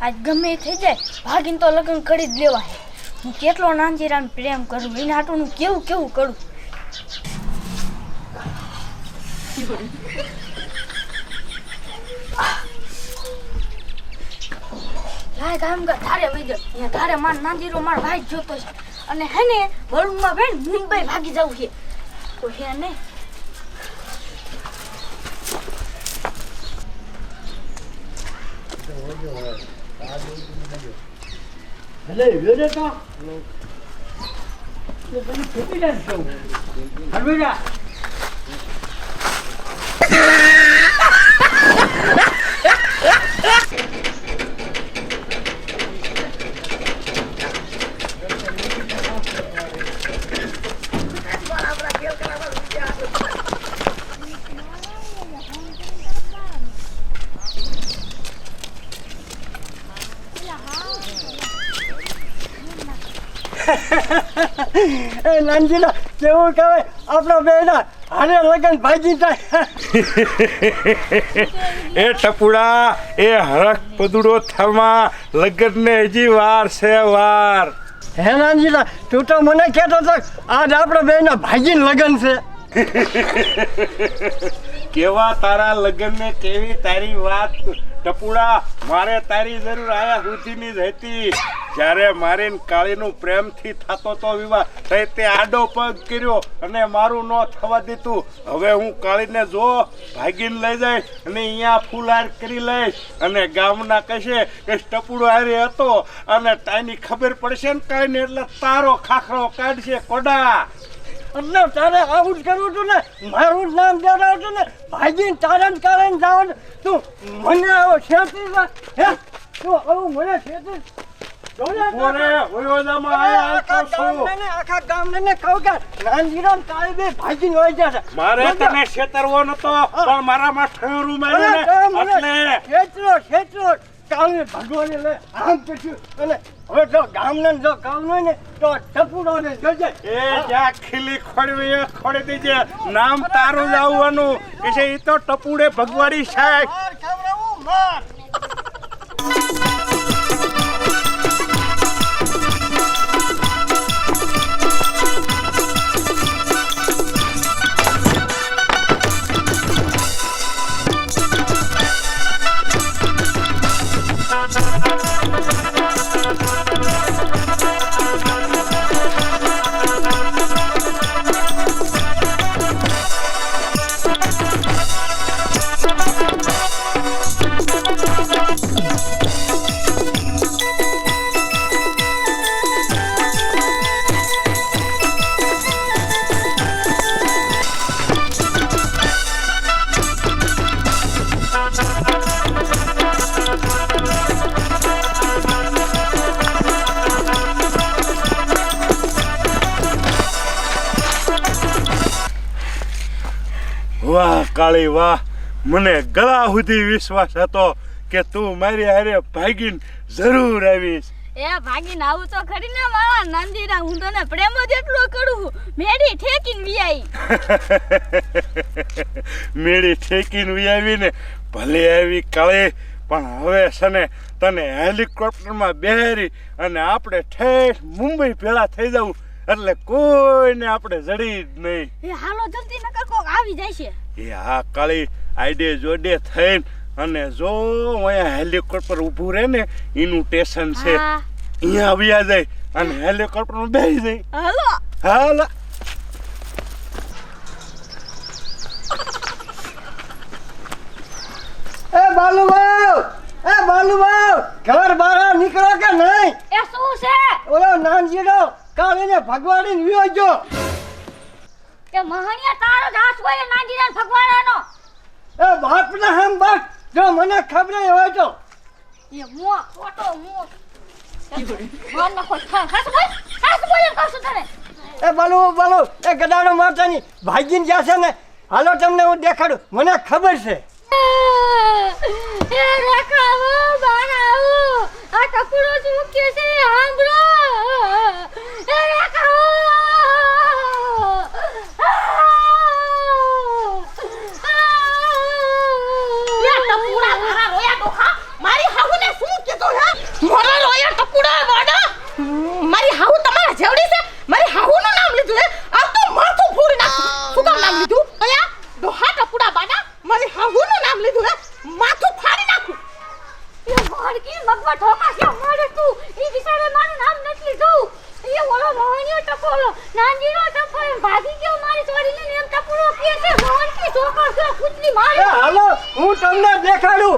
આજ ગમે એ થઈ જાય ભાગીને તો લગ્ન કરી જ લેવા હે. હું કેટલો નાનજીરાને પ્રેમ કરું એને હાટું હું કેવું કેવું કરું. લાય ગામ ધારે વઈ ગયો. અહીંયા ધારે માર નાનજીરો માર ભાઈ જ જોતો છે અને હે ને વરુણમાં બેન મુંબઈ ભાગી જવું છે તો હે ને Hello, you're the નાનજીના કેવું કહેવાય આપણા બેના હારે લગન ભાગી જાય. એ ટપુડા એ હરખ પદુડો થવા લગન ને હજી વાર છે વાર. હે નાનજીના તું તો મને કહેતો હતો આજ આપણા બેના ભાગીને લગન છે. કેવા તારા લગન ને કેવી તારી વાત ટપુડા. મારે તારી જરૂર આયા સુધીની જ હતી. જ્યારે મારી કાળીનું પ્રેમથી થતો તો વિવાહ તે આડો પગ કર્યો અને મારું ન થવા દીધું. હવે હું કાળીને જો ભાગીને લઈ જાય અને અહીંયા ફૂલહાર કરી લઈશ અને ગામના કહેશે કે ટપુડો હારે હતો અને તાની ખબર પડશે ને કાળીને એટલે તારો ખાખરો કાઢશે કોડા. એટલે તારે આવું જ કરવું હતું ને મારું જ નામ દેવડાવું હતું ને ભાગીને તારે જ કારણે જવાનું. તું મને આવો છેતરી હે તું આવું મને છેતરી આખા ગામને કહું કે નાનજીરો તારી બે ભાગીને હોય જશે. મારે તને છેતરવો નતો પણ મારામાં ઠેરું માર્યું છેતરો કાળને ભગવાને લે આમ કર્યું અને હવે જો ગામને જો કામ હોય ને તો ટપુડો ને જોજે. એ જ્યાં ખીલી ખોડવી એ ખોડી દીજે. નામ તારું જ આવવાનું કે છે ઈ તો ટપુડે ભગવાડી સાહેબ. માર વાહ કાળી વાહ. મને ગળા સુધી વિશ્વાસ હતો કે તું મારી હારે ભાગીને જરૂર આવીશ. એ ભાગીને આવું તો ખરી ને મારા નાનજીરા. હું તને પ્રેમ જ એટલો કરું મેડી ઠેકીને વિયાઈ. મેળી ઠેકીને આવી ને ભલે આવી કાળી પણ હવે છે ને તને હેલિકોપ્ટરમાં બેહારી અને આપણે ઠેઠ મુંબઈ ભેળા થઈ જવું એટલે કોઈને આપણે જડી જ નહીં. એ હાલો જલ્દી નકર કોક આવી જાય છે. એ હા કાળી આઈડે જોડે થઈને અને જો અહીંયા હેલિકોપ્ટર ઊભું રહે ને એનું સ્ટેશન છે અહીંયા આવ્યા જાય અને હેલિકોપ્ટરમાં બેસી જાય. હાલો હાલ બાલુભાઈ ઘર બહાર નીકળો કે નહીં? એ શું છે? ઓલો નાનજીનો કાળીને ભગવાડીને વિયો ગયો. એ મહાણિયા તારો જ હાથ હોય નાનજીના ભગવાડાનો. એ બાપના હમ બાપ જો મને ખબર હોય તો એ મો ફોટો મો મન ના ખોટ ખાસ બોલ કાસુ તને. એ બાલુ એ ગડાનો માતાની ભાગીને ગયા છે ને હાલો તમને હું દેખાડું મને ખબર છે. એ રેખાવો બાનાવો આ ટપુડો શું કે છે સાંભળો. એ રેખાવો યા ટપુડા મારા રોયા ડોખા મારી હાહુને શું કીધું હે? ઓલો નાનજીનો ટપો ભાગી ગયો મારી છોડીને એમ ટપુડો કે છે મોહનથી ઢોકળ કે કૂતરી એ મારી હાલો હું તમને દેખાડું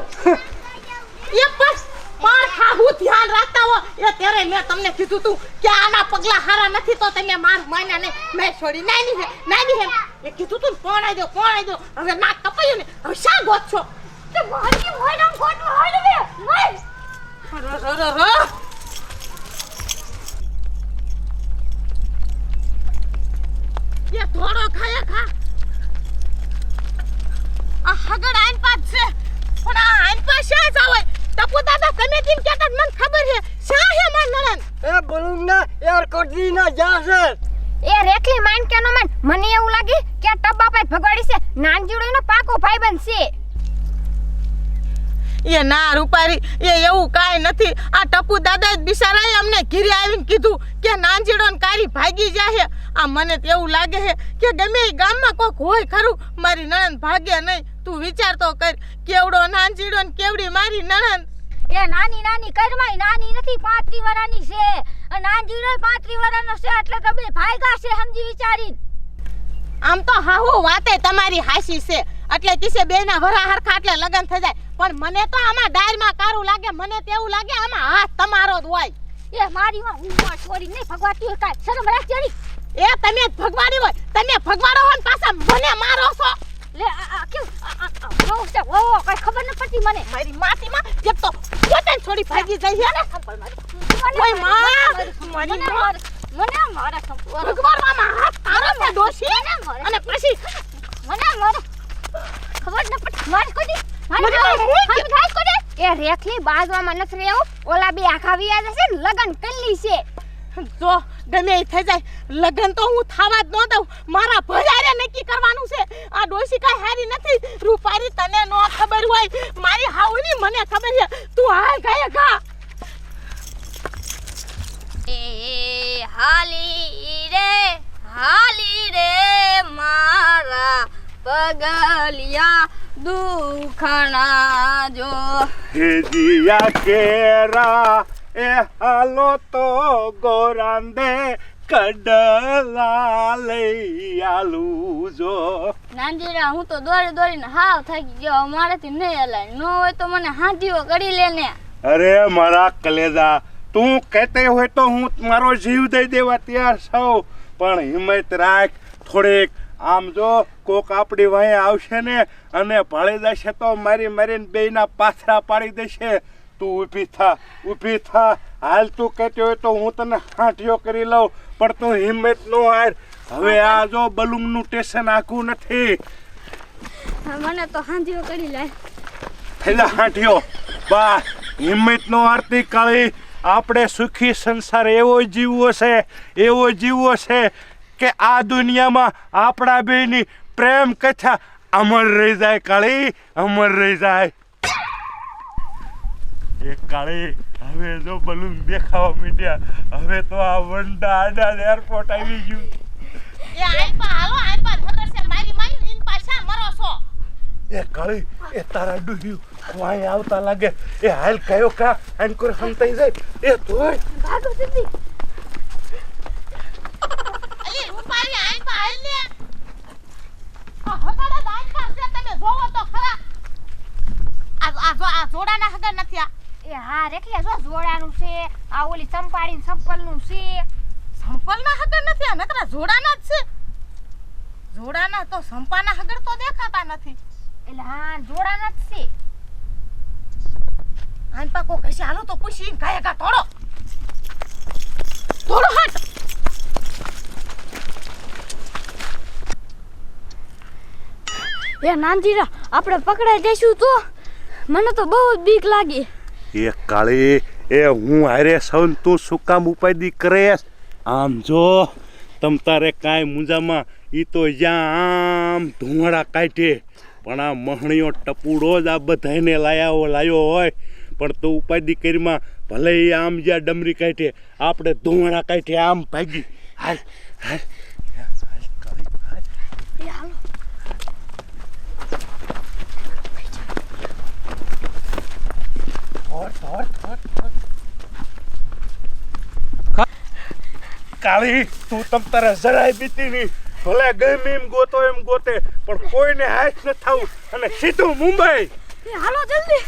એ બસ માર ખાવું ધ્યાન રાખતા હો એ ત્યારે મેં તમને કીધું તું કે આના પગલા હારા નથી તો તમે માર માન્યા નહીં મેં છોડી નાની હે એ કીધું તું કોણ આવી દો હવે ના કપાયું ને હવે શા ગોત છો તે મોહનથી મોયનામ ખોટું હોય ને મય ये थोड़ो खाया खा आ हगड़ आइन पास से पण आ आइन पास शा जावे टपू दादा તમે કેમ કેતા મને ખબર છે શા હે માર નણન એ બલૂન ના એર કોટરી ના જાશે એ રેખલી માઈન કેનો મને એવું લાગે કે આ ટબ્બા પાસે ભગાડી છે નાનજીડોનો પાકો ભાઈબંધ છે એ ના રૂપારી એ એવું કાઈ નથી આ ટપુ દાદા બિચારાએ અમને ઘરે આવીને કીધું કે નાનજીડો ને કારી ભાગી જાહે આ મને તો એવું લાગે છે કે ગમે એ ગામમાં કોક હોય ખરું મારી નણન ભાગે નહીં તું વિચાર તો કર કેવડો નાનજીડો ને કેવડી મારી નણન એ નાની કરમાઈ નાની નથી 35 વર્ષની છે અને નાનજીડો 35 વર્ષનો છે એટલે તો બે ભાઈગા છે સમજી વિચારી આમ તો હાહુ વાતે તમારી હાસી છે એટલે કિસે બેના વરા હરખા એટલે લગન થઈ જાય પણ મને તો આમાં ડાયરમાં કારું લાગે મને તો એવું લાગે આમાં હાથ તમારો જ હોય એ મારી માં હું છોડી નહીં ભગવાતી હોય કાઈ શરમ રાખ જડી એ તમે જ ભગવાડી હોય તમે ભગવાડો હોય ને પાછા મને મારો છો લે આ કેવું ઓ છે ઓ કઈ ખબર ન પડતી મને મારી માટીમાં એક તો પોતે છોડી ભાગી જઈ છે ને સંપલ મારી ઓય માં મારી મને મારા સંપલ ભગવાડવામાં હાથ તારો છે ડોશી અને પછી મને મારા ખબર ન પડતી મારી કોડી એ રેખલી બાજવામાં નથી રહેવું ઓલા બે આખા વિયા જશે ને લગન કલ્લી છે જો ગમે એ થઈ જાય લગન તો હું થાવા જ ન દઉં મારા ભજારે નક્કી કરવાનું છે આ ડોશી કાઈ હારી નથી રૂપારી તને નો ખબર હોય મારી હાઉની મને ખબર છે તું હાલ ગાય ગા એ હાલી રે મારા પગલિયા દુખણા જો હે જીયા કેરા એ હાલો તો ગોરાંદે કડલા લઈ આલુ જો નાનજીરા હું તો દોડીને હાવ થાકી ગયો મારાથી નહીં હલાય ન હોય તો મને હાંડીઓ કરી લે ને અરે મારા કલેજા તું કહેતે હોય તો હું મારો જીવ દઈ દેવા તૈયાર છું પણ હિંમત રાખ થોડીક આમ જો કોક આપણી વાંહે આવશે ને અને ભાળી જશે તો મારીને બેયના પાથરા પાડી દેશે તું ઊભી થા હાલ તું કહેતી હોય તો હું તને હાંઠિયો કરી લઉં પણ તું હિંમત નો હાર હવે આ જો બલૂમનું ટેશન આખું નથી મને તો હાંડીઓ કરી લે થેલા હાંઠિયો બા હિંમત નો હારતી કાળી આપણે સુખી સંસાર એવો જીવવો છે કે આ દુનિયામાં આપણા બેની પ્રેમ કથા અમર રહી જાય કાળી અમર રહી જાય એ કાળી હવે જો બલૂન દેખાવા માંડ્યા હવે તો આ વંડા આડા એરપોર્ટ આવી ગયું એ આઈ પા હાલો આઈ પા ખબર છે મારી માયું ઇન પાછા મરો છો એ કાળી એ તારા ડુહ્યું વાય આવતા લાગે એ હાલ કયો કા આનકોર સંતાઈ જાય એ તોય ભાગો જલ્દી અલી રૂપારી આઈ પા હાલ ને આ હકાડા દાઈ પાસે તમે જોવો તો ખરા આ જોડાના હગર નથી આ એ હા રેખલી જો જોડાનું છે આ ઓલી ચંપાડીન સંપલનું છે સંપલના હગર નથી આ નકરા જોડાના જ છે જોડાના તો સંપાના હગર તો દેખાતા નથી એટલે હા જોડાના જ છે આન પા કો કશે હાલો તો પૂછી કાય કા થોડો હટ એ નાનજીરા આપણે પકડાઈ જઈશું તો મને તો બહુ જ બીક લાગી એ કાળી એ હું હારે સૌન તું શું કામ ઉપાધી કરેશ આમ જો તમ તારે કાંઈ મુંજામાં ઈ તો જ્યાં આમ ધુવાડા કાઢે પણ આ મહણીઓ ટપુડો જ આ બધાને લાયો હોય પણ તો ઉપાધિ કરીમાં ભલે એ આમ જ્યાં ડમરી કાઢે આપણે ધુવાડા કાઢે આમ ભાગી હાલ હાલ એ હાલો કાળી તું તમ તારે જરાય બીતી નહીં ભલે ગમે એમ ગોતો એમ ગોતે પણ કોઈને હાથ ન થાવું અને સીધું મુંબઈ હાલો જલ્દી